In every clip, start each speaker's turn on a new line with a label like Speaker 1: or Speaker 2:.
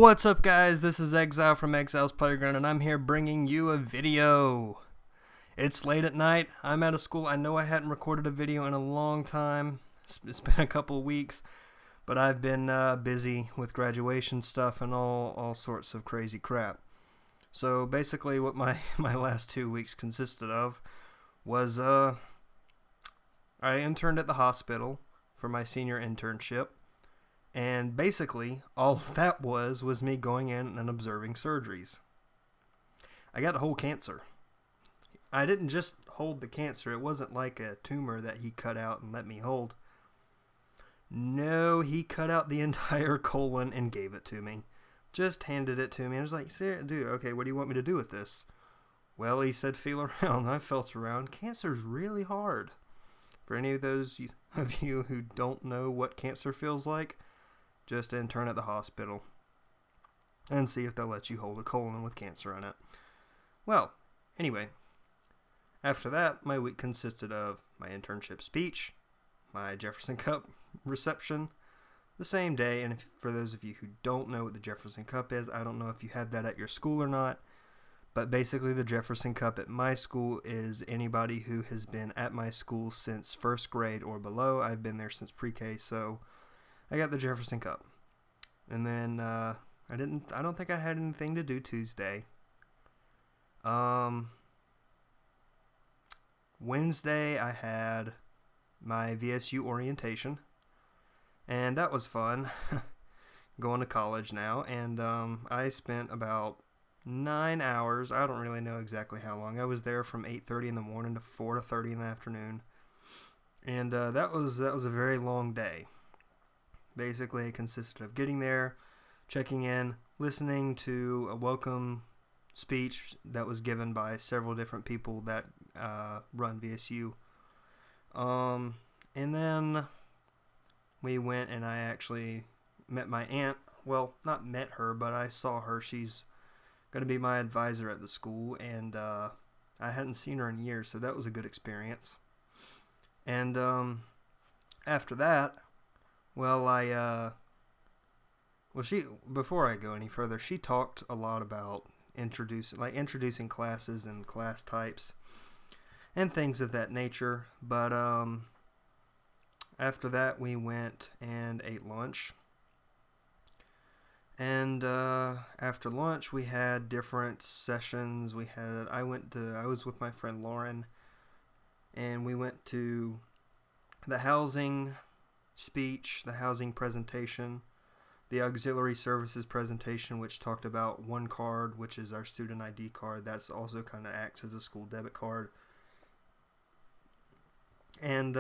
Speaker 1: What's up, guys? This is Exile from Exile'sPlayground, and I'm here bringing you a video. It's late at night. I'm out of school. I know I hadn't recorded a video in a long time. It's been a couple of weeks, but I've been busy with graduation stuff and all sorts of crazy crap. So basically what my last 2 weeks consisted of was I interned at the hospital for my senior internship. And basically, all that was me going in and observing surgeries. I got a whole cancer. I didn't just hold the cancer. It wasn't like a tumor that he cut out and let me hold. No, he cut out the entire colon and gave it to me. Just handed it to me. I was like, dude, okay, what do you want me to do with this? Well, he said, feel around. I felt around. Cancer's really hard. For any of those of you who don't know what cancer feels like, just intern at the hospital and see if they'll let you hold a colon with cancer in it. Well, anyway, after that, my week consisted of my internship speech, my Jefferson Cup reception, the same day. And for those of you who don't know what the Jefferson Cup is, I don't know if you have that at your school or not, but basically the Jefferson Cup at my school is anybody who has been at my school since first grade or below. I've been there since pre-K, so I got the Jefferson Cup. And then I don't think I had anything to do Tuesday. Wednesday I had my VSU orientation, and that was fun. Going to college now, and I spent about 9 hours. I don't really know exactly how long. I was there from 8:30 in the morning to 4:30 in the afternoon, and that was a very long day. Basically, it consisted of getting there, checking in, listening to a welcome speech that was given by several different people that run VSU. And then we went and I actually met my aunt. Well, not met her, but I saw her. She's going to be my advisor at the school, and I hadn't seen her in years, so that was a good experience. And after that, before I go any further, she talked a lot about introducing classes and class types and things of that nature. But after that, we went and ate lunch. And after lunch, we had different sessions. I was with my friend Lauren, and we went to the housing speech, the housing presentation, the auxiliary services presentation, which talked about one card, which is our student ID card. That's also kind of acts as a school debit card. And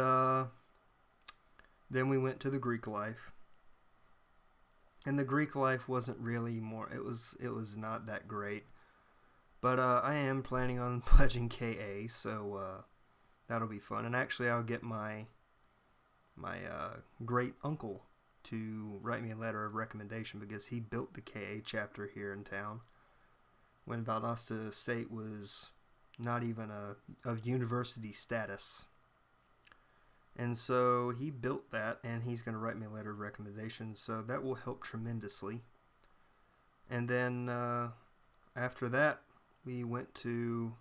Speaker 1: then we went to the Greek life. And the Greek life wasn't really it was not that great. But I am planning on pledging KA, so that'll be fun. And actually, I'll get my great uncle to write me a letter of recommendation, because he built the KA chapter here in town when Valdosta State was not even of university status. And so he built that, and he's going to write me a letter of recommendation, so that will help tremendously. And then after that, we went to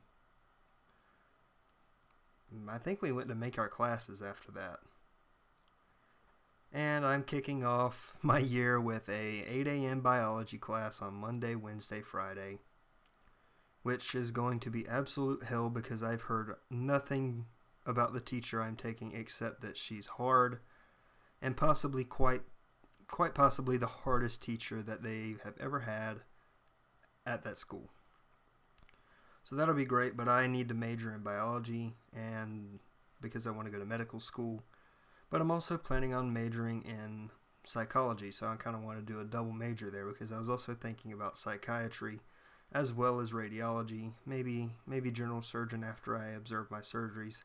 Speaker 1: make our classes after that. And I'm kicking off my year with a 8 a.m. biology class on Monday, Wednesday, Friday, which is going to be absolute hell, because I've heard nothing about the teacher I'm taking except that she's hard, and possibly quite possibly the hardest teacher that they have ever had at that school. So that'll be great, but I need to major in biology, and because I want to go to medical school. But I'm also planning on majoring in psychology, so I kind of want to do a double major there, because I was also thinking about psychiatry as well as radiology, maybe general surgeon after I observe my surgeries.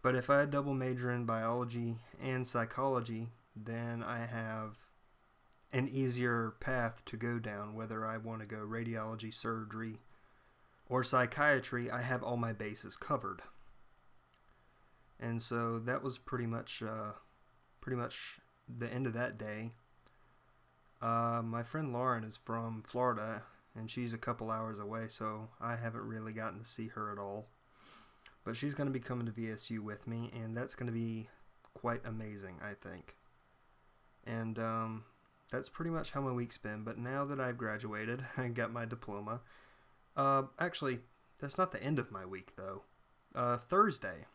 Speaker 1: But if I double major in biology and psychology, then I have an easier path to go down. Whether I want to go radiology, surgery, or psychiatry, I have all my bases covered. And so that was pretty much the end of that day. My friend Lauren is from Florida, and she's a couple hours away, so I haven't really gotten to see her at all. But she's going to be coming to VSU with me, and that's going to be quite amazing, I think. And that's pretty much how my week's been. But now that I've graduated and got my diploma, actually, that's not the end of my week, though. Thursday,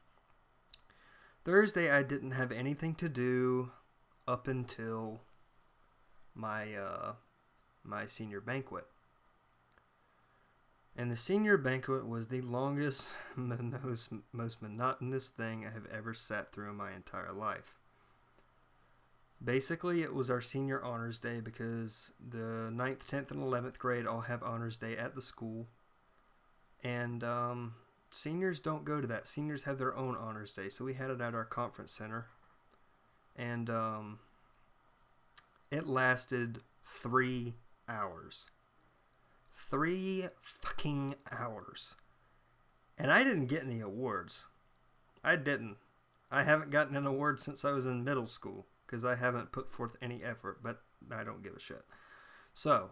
Speaker 1: I didn't have anything to do up until my my senior banquet. And the senior banquet was the longest, most monotonous thing I have ever sat through in my entire life. Basically, it was our senior honors day because the 9th, 10th, and 11th grade all have honors day at the school. And seniors don't go to that. Seniors have their own honors day. So we had it at our conference center. And it lasted 3 hours. 3 fucking hours. And I didn't get any awards. I didn't. I haven't gotten an award since I was in middle school because I haven't put forth any effort, but I don't give a shit. So,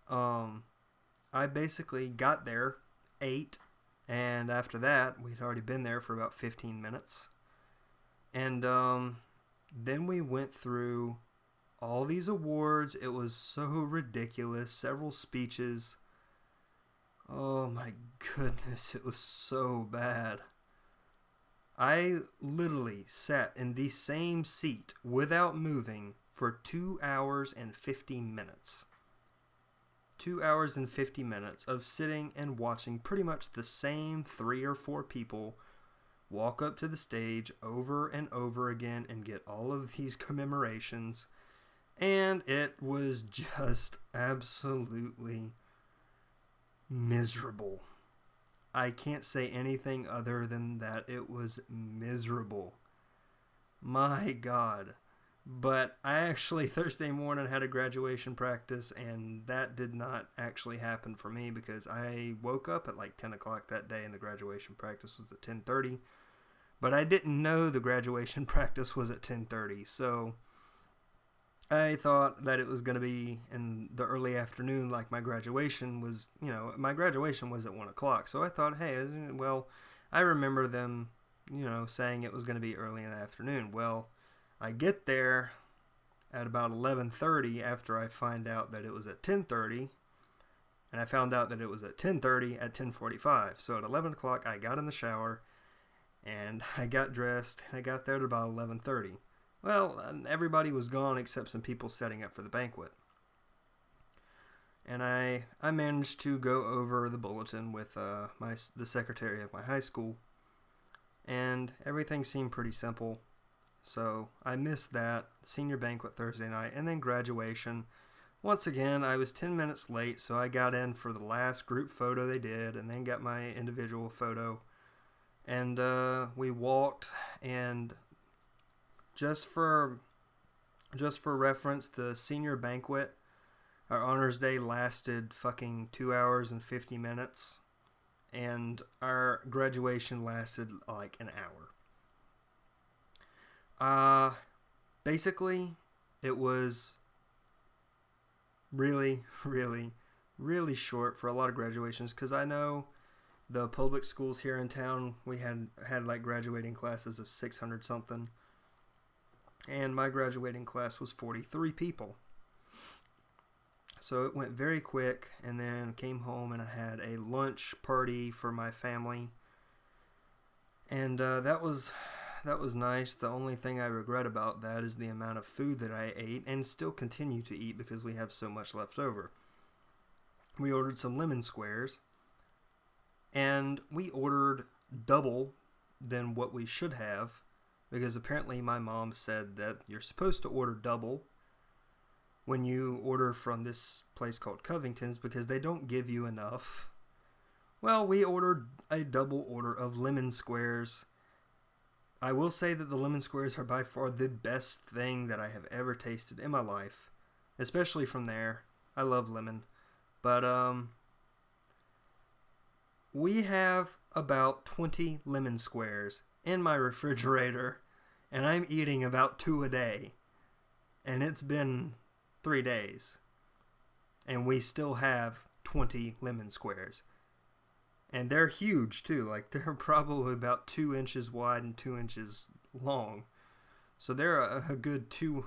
Speaker 1: I basically got there, ate, and after that, we'd already been there for about 15 minutes. And then we went through all these awards. It was so ridiculous. Several speeches. Oh my goodness, it was so bad. I literally sat in the same seat without moving for 2 hours and 50 minutes. 2 hours and 50 minutes of sitting and watching pretty much the same 3 or 4 people walk up to the stage over and over again and get all of these commemorations. And it was just absolutely miserable. I can't say anything other than that it was miserable. My God. But I actually Thursday morning had a graduation practice, and that did not actually happen for me because I woke up at like 10 o'clock that day and the graduation practice was at 10:30. But I didn't know the graduation practice was at 10:30, so I thought that it was going to be in the early afternoon like my graduation was, my graduation was at 1 o'clock. So I thought, hey, well, I remember them, saying it was going to be early in the afternoon. Well, I get there at about 11:30 after I find out that it was at 10:30. And I found out that it was at 10:30 at 10:45. So at 11 o'clock, I got in the shower and I got dressed. And I got there at about 11:30. Well, everybody was gone except some people setting up for the banquet. And I managed to go over the bulletin with the secretary of my high school. And everything seemed pretty simple. So I missed that senior banquet Thursday night and then graduation. Once again, I was 10 minutes late, so I got in for the last group photo they did and then got my individual photo. And we walked, and just for reference, the senior banquet, our honors day lasted fucking 2 hours and 50 minutes. And our graduation lasted like an hour. Basically, it was really, really, really short for a lot of graduations, because I know the public schools here in town, we had like graduating classes of 600 something. And my graduating class was 43 people. So it went very quick, and then came home and I had a lunch party for my family. And that was nice. The only thing I regret about that is the amount of food that I ate and still continue to eat because we have so much left over. We ordered some lemon squares, and we ordered double than what we should have, because apparently my mom said that you're supposed to order double when you order from this place called Covington's because they don't give you enough. Well, we ordered a double order of lemon squares. I will say that the lemon squares are by far the best thing that I have ever tasted in my life, especially from there. I love lemon. But we have about 20 lemon squares in my refrigerator, and I'm eating about 2 a day. And it's been 3 days. and we still have 20 lemon squares. And they're huge too, like they're probably about 2 inches wide and 2 inches long. So they're a good two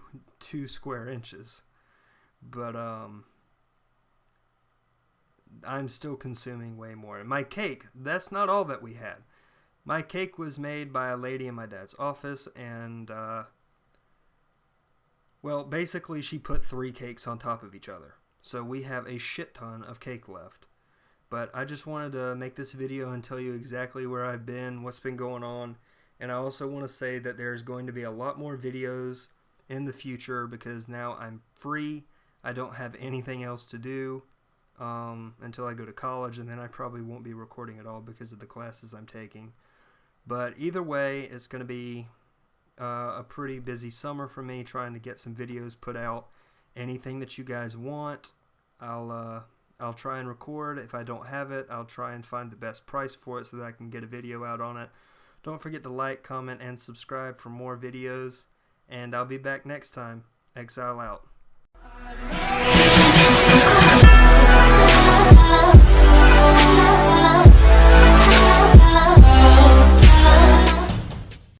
Speaker 1: square inches. But I'm still consuming way more. And my cake, that's not all that we had. My cake was made by a lady in my dad's office, and well, basically she put 3 cakes on top of each other. So we have a shit ton of cake left. But I just wanted to make this video and tell you exactly where I've been, what's been going on. And I also want to say that there's going to be a lot more videos in the future because now I'm free. I don't have anything else to do until I go to college, and then I probably won't be recording at all because of the classes I'm taking. But either way, it's going to be a pretty busy summer for me trying to get some videos put out. Anything that you guys want, I'll try and record. If I don't have it, I'll try and find the best price for it so that I can get a video out on it. Don't forget to like, comment, and subscribe for more videos. And I'll be back next time. Exile out.